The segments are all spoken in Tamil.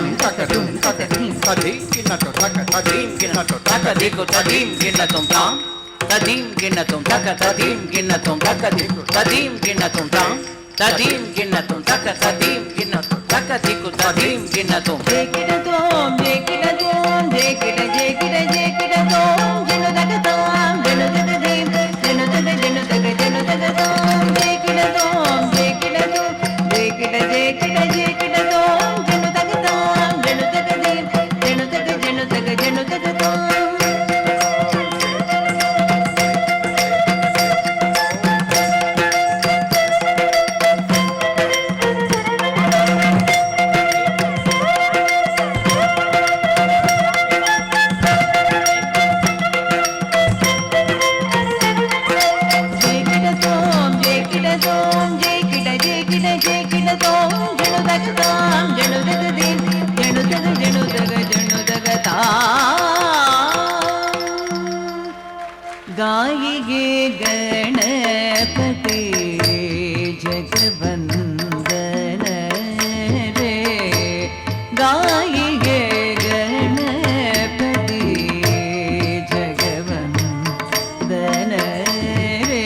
tam takatum takatim tadim kinnatum takatadim kinnatum takadiku tadim kinnatum tam tadim kinnatum takatadim kinnatum takadiku tadim kinnatum tam tadim kinnatum takatadim kinnatum takadiku tadim kinnatum jekidadom jekidadom jekida jekida jekidadom jenudagatam jenudagadim jenudagadim jenudagadim jekidadom jekidadom jekida jekida jekidadom jenudagatam jenudagadim jenudagadim jenudagadim गाइगे Ganpati जगवंदन रे गाइगे गणपति जगवंदन रे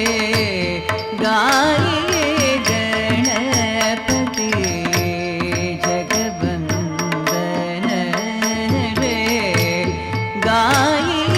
गाइगे गणपति जगवंदन रे गाइगे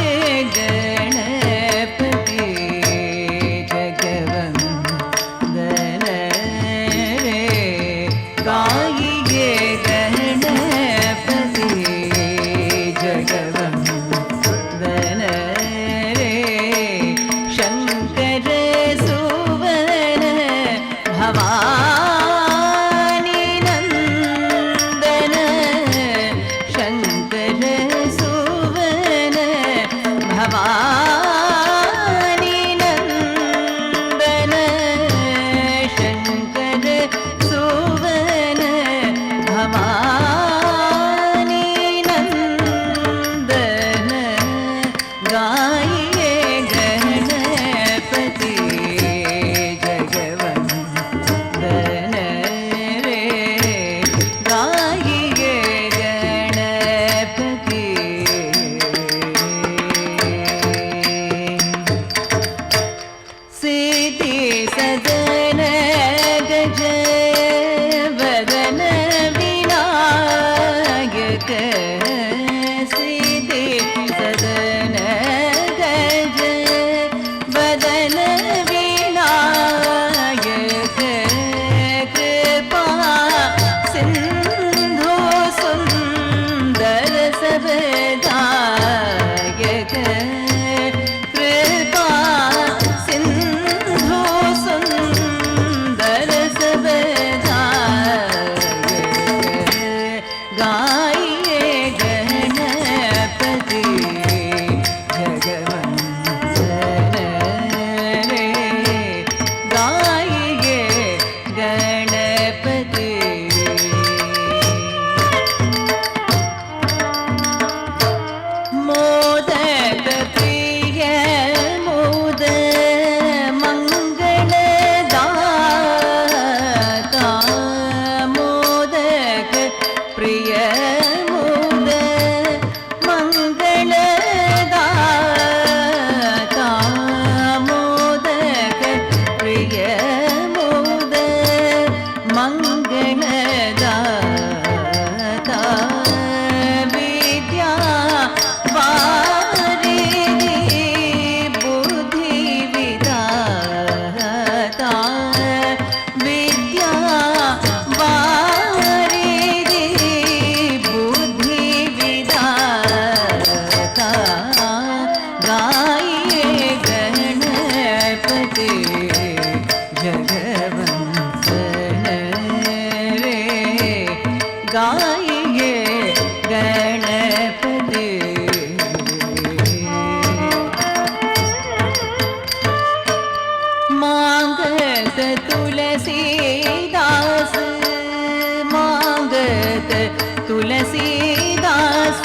तुलसीदास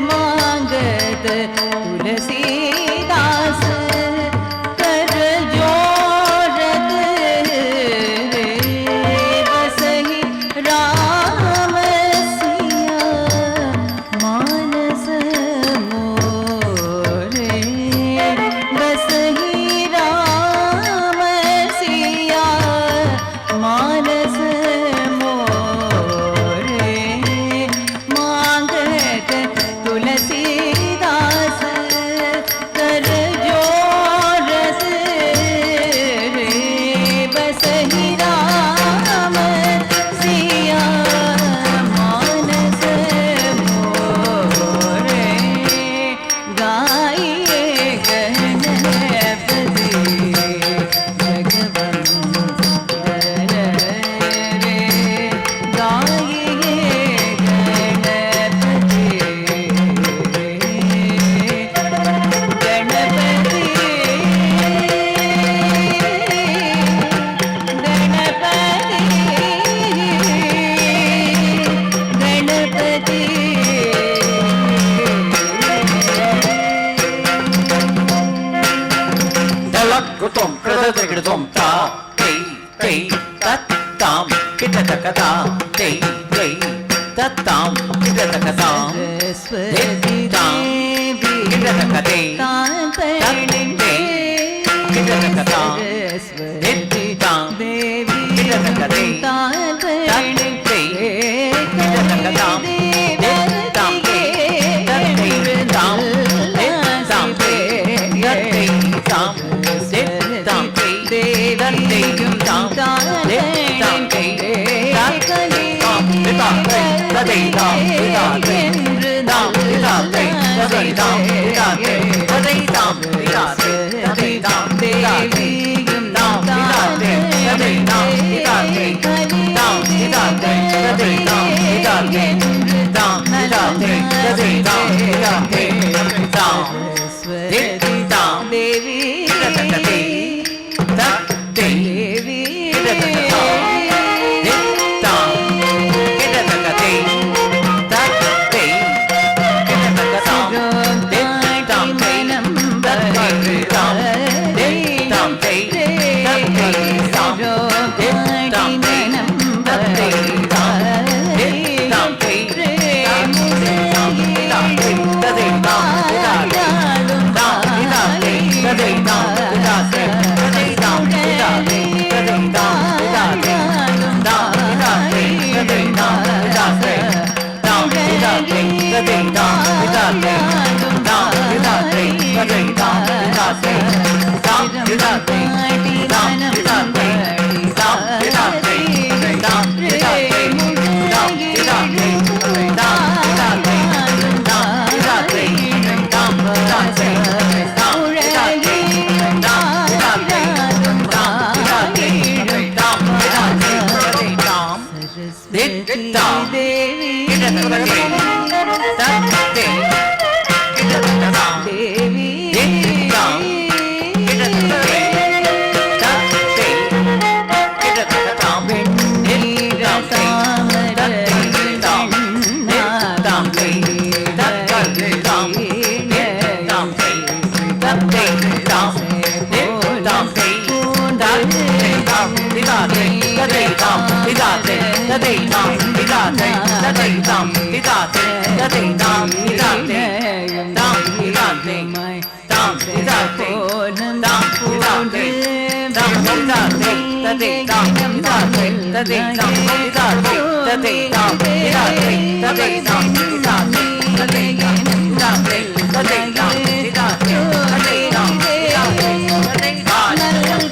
मांगत तुलसीदास कर जोरत रे बसहि राम सी கதா தே தை தத்தாம் கிடதகதாம் सरस्वती देवी கிடதகதே तातणे கிடதகதாம் सरस्वती देवी கிடதகதே तातणे கிடதகதாம் தாம் தே தத்தை தாம் தாம் தே தத்தை தாம் தாம் தே தத்தை தாம் தாம் தே தாம் விதாத்தை ததை தாம் விதாத்தை தாம் விதாத்தை ததை தாம் விதாத்தை ததை தாம் விதாத்தை ததை தாம் விதாத்தை தாம் விதாத்தை ததை தாம் விதாத்தை தாம் விதாத்தை ததை தாம் விதாத்தை தாம் விதாத்தை ததை தாம் விதாத்தை தாம் सरस्वती தாம் देवी கிடதகதே தத்தை देवी கிடதகதாம் தாம் கிடதகதே தத்தை கிடதகதாம் தாம் தை தத்தை தாம் தாம் தை தத்தை தாம் தாம் தை தத்தை தாம் தாம் தை தாம் விதாத்தை ததை தாம் விதாத்தை தாம் விதாத்தை ததை தாம் விதாத்தை ததை தாம் விதாத்தை ததை தாம் விதாத்தை தாம் விதாத்தை ததை தாம் விதாத்தை தாம் விதாத்தை ததை தாம் விதாத்தை தாம் விதாத்தை ததை தாம் விதாத்தை தாம் விதாத்தை தாம் விதாத்தை தாம் விதாத்தை தாம் விதாத்தை தாம் விதாத்தை தாம் விதாத்தை தாம் விதாத்தை தாம் விதாத்தை தாம் விதாத்தை தாம் விதாத்தை தாம் விதாத்தை தாம் விதாத்தை ததை தாம் தாம் देवी கிடதகதே தத்தை கிடதகதாம் देवी தாம் கிடதகதே தத்தை கிடதகதாம் தாம் தை தத்தை தாம் தாம் தை தத்தை தாம் தாம் தை தத்தை தாம் தாம் தை தத்தை தாம் விதாத்தை ததை தாம் விதாத்தை ததை தாம் விதாத்தை ததை தாம் விதாத்தை ததை தாம் விதாத்தை தாம் விதாத்தை தாம் விதாத்தை தாம் விதாத்தை தாம் விதாத்தை ததை தாம் விதாத்தை ததை தாம் விதாத்தை ததை தாம் விதாத்தை ததை தாம் விதாத்தை ததை தாம் விதாத்தை ததை தாம் விதாத்தை ததை தாம் விதாத்தை ததை தாம்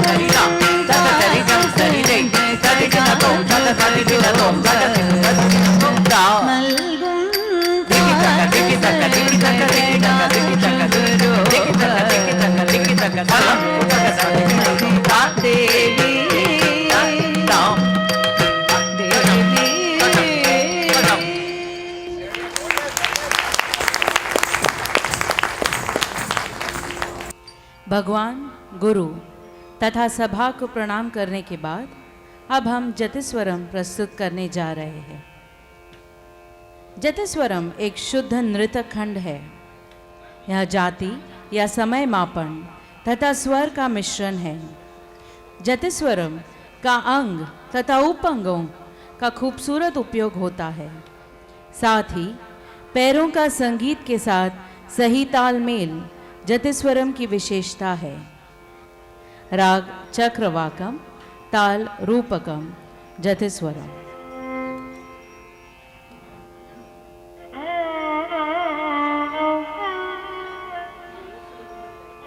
சரிதாம் தததரிதம் சரிதை ததிகிததோம் தததரிகிததோம் தததிகிததோம் தாம் നൽകും திகிதக திகிதக திகிதக திகிதக திகிதக திகிதக திகிதக திகிதக தலம் உதகதக தாம் देवी தாம் देवी ததம் भगवान गुरु तथा सभा को प्रणाम करने के बाद अब हम जतिस्वरम प्रस्तुत करने जा रहे हैं। जतिस्वरम एक शुद्ध नृत्य खंड है। यह जाति या समय मापन तथा स्वर का मिश्रण है। जतिस्वरम का अंग तथा उपअंगों का खूबसूरत उपयोग होता है। साथ ही पैरों का संगीत के साथ सही तालमेल जतिस्वरम की विशेषता है। राग चक्रवाकम, ताल रूपकम, जतिस्वरम।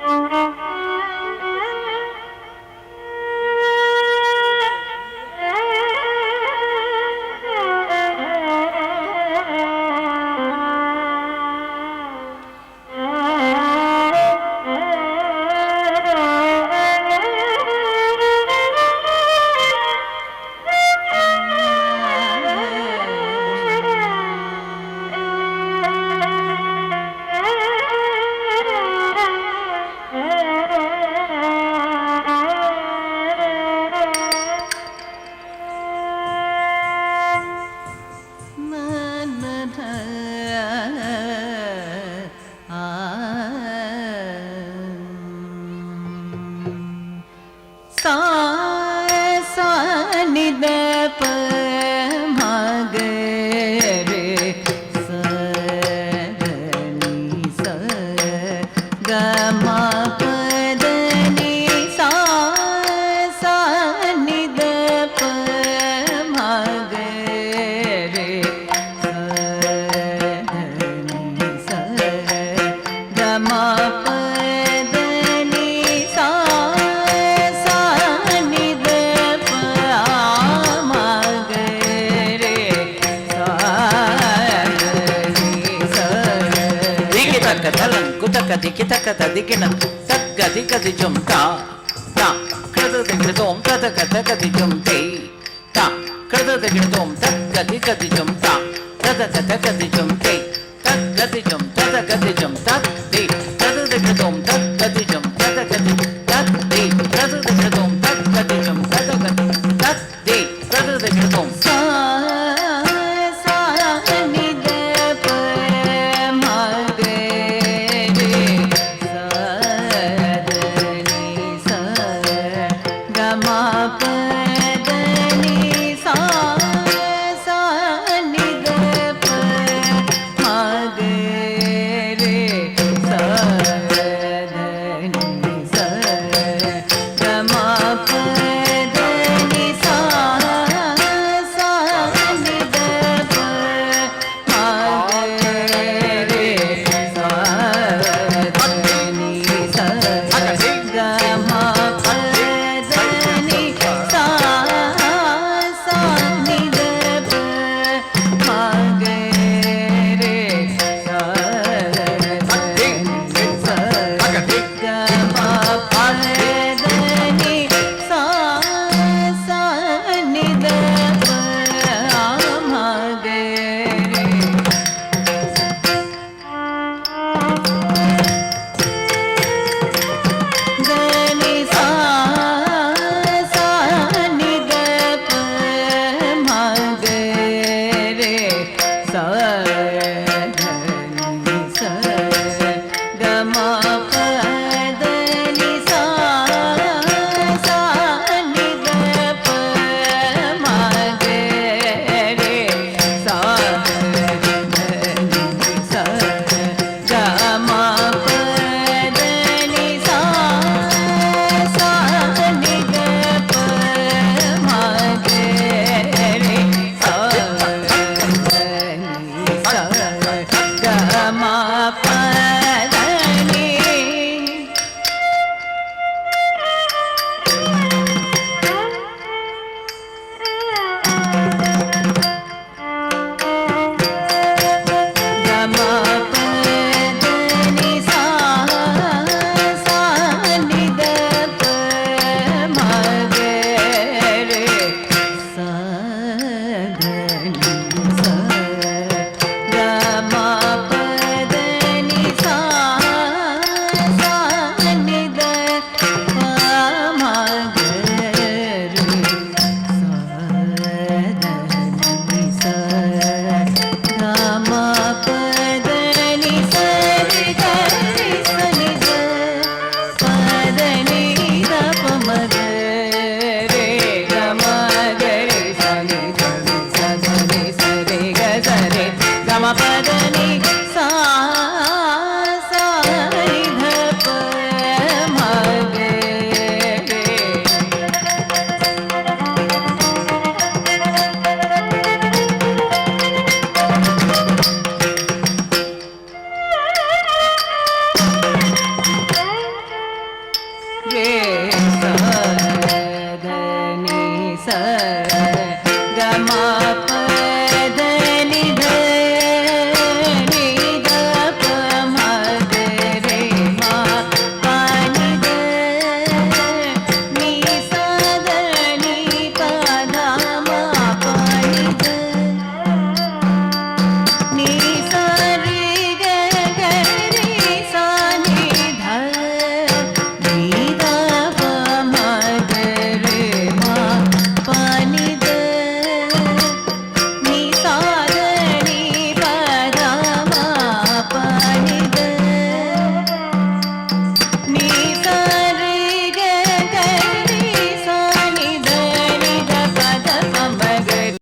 Thank you. दिखि तक तदिकिन तक गति गति जुम ता ता कृत दिग्रतोम तत कत गति जुम ते ता कृत दिग्रतोम तक गति गति जुम ता तत कत गति जुम